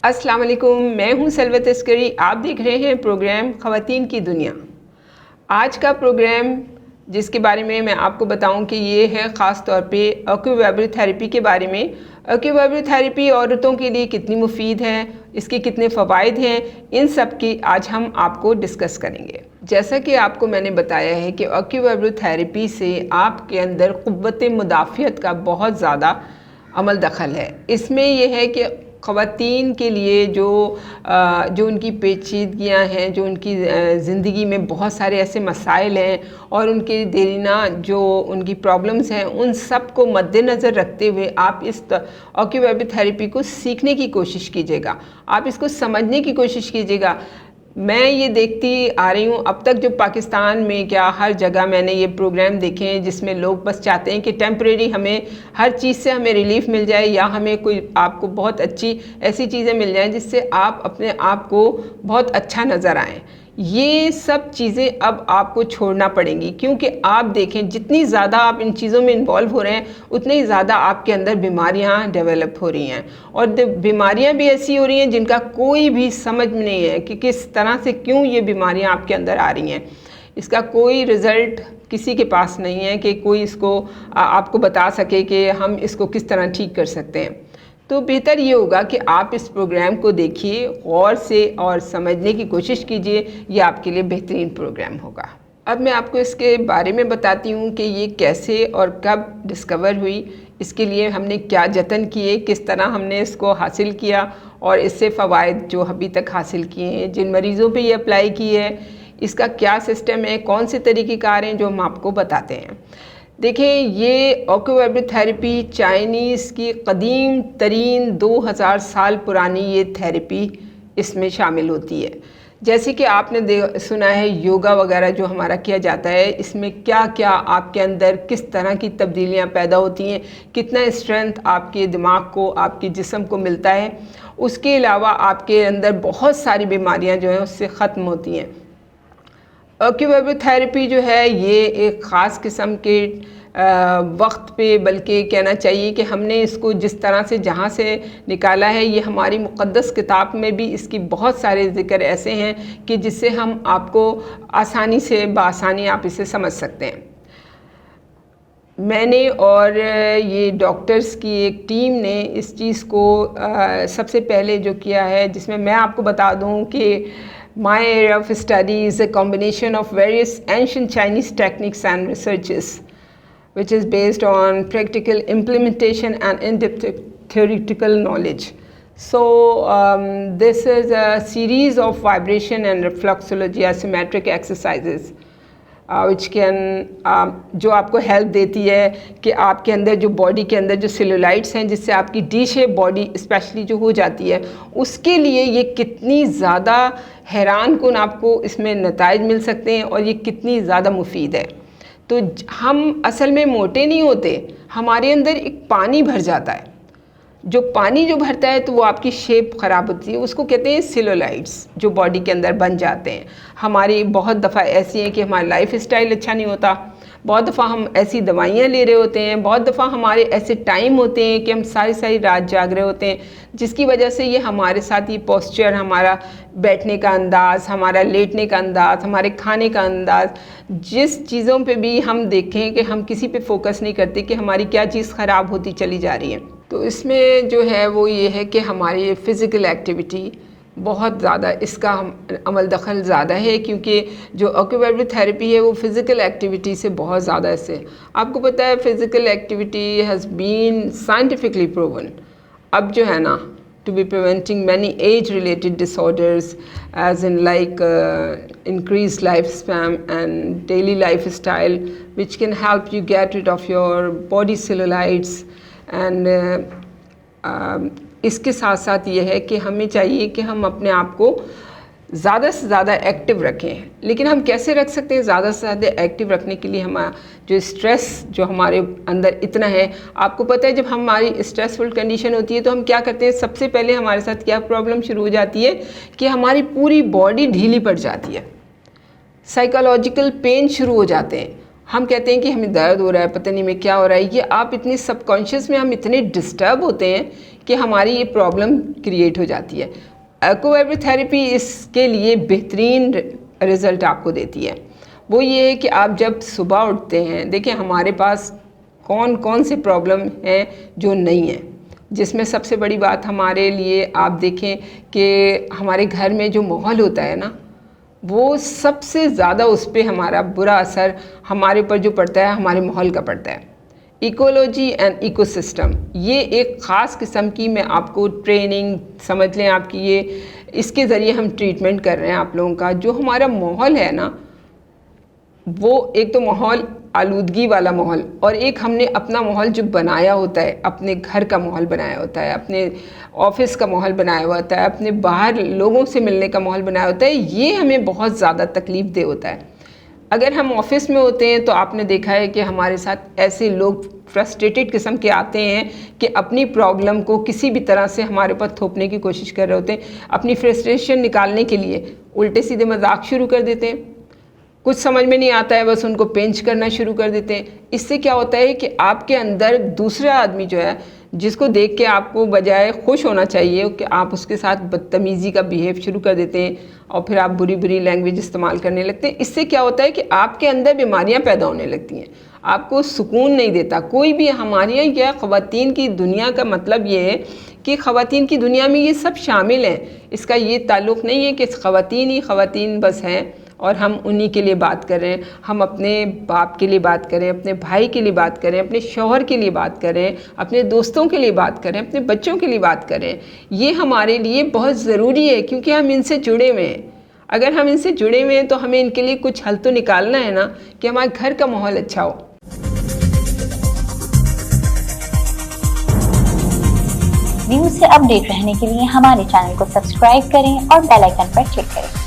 अस्सलाम वालेकुम, मैं हूं सलवत अस्करी। आप देख रहे हैं प्रोग्राम ख़वातीन की दुनिया। आज का प्रोग्राम जिसके बारे में मैं आपको बताऊं कि ये है ख़ास तौर पे एक्वावाइब्रेट थेरेपी के बारे में। एक्वावाइब्रेट थेरेपी औरतों के लिए कितनी मुफीद है, इसके कितने फ़वाइद हैं, इन सब की आज हम आपको डिस्कस करेंगे। जैसा कि आपको मैंने बताया है कि एक्वावाइब्रेट थेरेपी से आपके अंदर क़ुव्वत मुदाफ़ियत का बहुत ज़्यादा अमल दखल है। इसमें यह है कि ख़वातीन के लिए जो उनकी पेचीदगियाँ हैं, जो उनकी ज़िंदगी में बहुत सारे ऐसे मसाइल हैं और उनके देरीना जो उनकी प्रॉब्लम्स हैं, उन सब को मद्देनज़र रखते हुए आप इस एक्वावाइब्रेट थेरेपी को सीखने की कोशिश कीजिएगा, आप इसको समझने की कोशिश कीजिएगा। मैं ये देखती आ रही हूँ अब तक, जो पाकिस्तान में क्या हर जगह मैंने ये प्रोग्राम देखे हैं जिसमें लोग बस चाहते हैं कि टेम्परेरी हमें हर चीज़ से हमें रिलीफ मिल जाए, या हमें कोई आपको बहुत अच्छी ऐसी चीज़ें मिल जाएं जिससे आप अपने आप को बहुत अच्छा नज़र आएँ। ये सब चीज़ें अब आपको छोड़ना पड़ेंगी, क्योंकि आप देखें जितनी ज़्यादा आप इन चीज़ों में इन्वॉल्व हो रहे हैं उतनी ज़्यादा आपके अंदर बीमारियां डेवलप हो रही हैं, और बीमारियां भी ऐसी हो रही हैं जिनका कोई भी समझ में नहीं है कि किस तरह से क्यों ये बीमारियां आपके अंदर आ रही हैं। इसका कोई रिज़ल्ट किसी के पास नहीं है कि कोई इसको आपको बता सके कि हम इसको किस तरह ठीक कर सकते हैं। तो बेहतर ये होगा कि आप इस प्रोग्राम को देखिए, गौर से और समझने की कोशिश कीजिए। ये आपके लिए बेहतरीन प्रोग्राम होगा। अब मैं आपको इसके बारे में बताती हूँ कि ये कैसे और कब डिस्कवर हुई, इसके लिए हमने क्या जतन किए, किस तरह हमने इसको हासिल किया और इससे फ़वाइद जो अभी तक हासिल किए हैं, जिन मरीज़ों पे ये अप्लाई की है, इसका क्या सिस्टम है, कौन से तरीक़ेकार हैं जो हम आपको बताते हैं। देखिए, ये एक्वावाइब्रेट थेरेपी चाइनीज़ की कदीम तरीन 2000 साल पुरानी ये थेरेपी इसमें शामिल होती है। जैसे कि आपने सुना है योगा वगैरह जो हमारा किया जाता है, इसमें क्या क्या आपके अंदर किस तरह की तब्दीलियां पैदा होती हैं, कितना स्ट्रेंथ आपके दिमाग को, आपके जिस्म को मिलता है। उसके अलावा आपके अंदर बहुत सारी बीमारियां जो हैं उससे ख़त्म होती हैं। एक्वावाइब्रेट थेरेपी जो है ये एक ख़ास किस्म के वक्त पे, बल्कि कहना चाहिए कि हमने इसको जिस तरह से जहाँ से निकाला है, ये हमारी मुक़द्दस किताब में भी इसकी बहुत सारे ज़िक्र ऐसे हैं कि जिससे हम आपको आसानी से बआसानी आप इसे समझ सकते हैं। मैंने और ये डॉक्टर्स की एक टीम ने इस चीज़ को सबसे पहले जो किया है, जिसमें मैं आपको बता दूँ कि my area of study is a combination of various ancient Chinese techniques and researches, which is based on practical implementation and in-depth theoretical knowledge. So this is a series of vibration and reflexology asymmetric exercises which can जो आपको help देती है कि आपके अंदर जो body के अंदर जो सेलुलाइट्स हैं, जिससे आपकी डी शेप बॉडी स्पेशली जो हो जाती है, उसके लिए ये कितनी ज़्यादा हैरान कुन आपको इसमें नताइज मिल सकते हैं और ये कितनी ज़्यादा मुफीद है। तो हम असल में मोटे नहीं होते, हमारे अंदर एक पानी भर जाता है। जो पानी जो भरता है तो वो आपकी शेप ख़राब होती है, उसको कहते हैं सेलुलाइट्स, जो बॉडी के अंदर बन जाते हैं। हमारी बहुत दफ़ा ऐसी हैं कि हमारा लाइफ स्टाइल अच्छा नहीं होता, बहुत दफ़ा हम ऐसी दवाइयाँ ले रहे होते हैं, बहुत दफ़ा हमारे ऐसे टाइम होते हैं कि हम सारी सारी रात जाग रहे होते हैं, जिसकी वजह से ये हमारे साथ ये पोस्चर, हमारा बैठने का अंदाज़, हमारा लेटने का अंदाज़, हमारे खाने का अंदाज़, जिस चीज़ों पे भी हम देखें कि हम किसी पे फोकस नहीं करते कि हमारी क्या चीज़ ख़राब होती चली जा रही है। तो इसमें जो है वो ये है कि हमारी फ़िज़िकल एक्टिविटी बहुत ज़्यादा, इसका अमल दखल ज़्यादा है, क्योंकि जो एक्वावाइब्रेट थेरेपी है वो फ़िज़िकल एक्टिविटी से बहुत ज़्यादा इससे, आपको पता है physical activity has been scientifically proven अब जो है ना, to be preventing many age-related disorders as in like increased lifespan and daily lifestyle, which can help you get rid of your body cellulites and इसके साथ साथ ये है कि हमें चाहिए कि हम अपने आप को ज़्यादा से ज़्यादा एक्टिव रखें। लेकिन हम कैसे रख सकते हैं ज़्यादा से ज़्यादा एक्टिव रखने के लिए? हमारा जो स्ट्रेस जो हमारे अंदर इतना है, आपको पता है जब हमारी स्ट्रेसफुल कंडीशन होती है तो हम क्या करते हैं, सबसे पहले हमारे साथ क्या प्रॉब्लम शुरू हो जाती है कि हमारी पूरी बॉडी ढीली पड़ जाती है, साइकोलॉजिकल पेन शुरू हो जाते हैं, हम कहते हैं कि हमें दर्द हो रहा है, पता नहीं में क्या हो रहा है, ये आप इतने सबकॉन्शियस में हम इतने डिस्टर्ब होते हैं कि हमारी ये प्रॉब्लम क्रिएट हो जाती है। एक्वावाइब्रेट थेरेपी इसके लिए बेहतरीन रिज़ल्ट आपको देती है। वो ये है कि आप जब सुबह उठते हैं, देखिए हमारे पास कौन कौन से प्रॉब्लम हैं जो नहीं है, जिसमें सबसे बड़ी बात हमारे लिए आप देखें कि हमारे घर में जो माहौल होता है ना, वो सबसे ज़्यादा उस पर हमारा बुरा असर हमारे ऊपर जो पड़ता है हमारे माहौल का पड़ता है। इकोलॉजी एंड इकोसिस्टम, ये एक ख़ास किस्म की मैं आपको ट्रेनिंग समझ लें आपकी, ये इसके ज़रिए हम ट्रीटमेंट कर रहे हैं आप लोगों का। जो हमारा माहौल है ना, वो एक तो माहौल आलूदगी वाला माहौल, और एक हमने अपना माहौल जो बनाया होता है, अपने घर का माहौल बनाया होता है, अपने ऑफिस का माहौल बनाया हुआ होता है, अपने बाहर लोगों से मिलने का माहौल बनाया होता है, ये हमें बहुत ज़्यादा तकलीफ़ दे होता है। अगर हम ऑफिस में होते हैं तो आपने देखा है कि हमारे साथ ऐसे लोग फ्रस्ट्रेटेड किस्म के आते हैं कि अपनी प्रॉब्लम को किसी भी तरह से हमारे ऊपर थोपने की कोशिश कर रहे होते हैं। अपनी फ्रस्ट्रेशन निकालने के लिए उल्टे सीधे मजाक शुरू कर देते हैं, कुछ समझ में नहीं आता है, बस उनको पेंच करना शुरू कर देते हैं। इससे क्या होता है कि आपके अंदर दूसरा आदमी जो है, जिसको देख के आपको बजाय खुश होना चाहिए कि आप उसके साथ बदतमीज़ी का बिहेव शुरू कर देते हैं और फिर आप बुरी बुरी लैंग्वेज इस्तेमाल करने लगते हैं। इससे क्या होता है कि आपके अंदर बीमारियां पैदा होने लगती हैं, आपको सुकून नहीं देता कोई भी। हमारे यहाँ ख़वातीन की दुनिया का मतलब ये है कि ख़वातीन की दुनिया में ये सब शामिल हैं। इसका ये ताल्लुक़ नहीं है कि ख़वातीन ही ख़वातीन बस हैं और हम उन्हीं के लिए बात कर रहे हैं। हम अपने बाप के लिए बात करें, अपने भाई के लिए बात करें, अपने शौहर के लिए बात करें, अपने दोस्तों के लिए बात करें, अपने बच्चों के लिए बात करें। ये हमारे लिए बहुत ज़रूरी है क्योंकि हम इनसे जुड़े हुए हैं। अगर हम इनसे जुड़े हुए हैं तो हमें इनके लिए कुछ हल तो निकालना है ना, कि हमारे घर का माहौल अच्छा हो। न्यूज़ से अपडेट रहने के लिए हमारे चैनल को सब्सक्राइब करें और बेल आइकन पर क्लिक करें।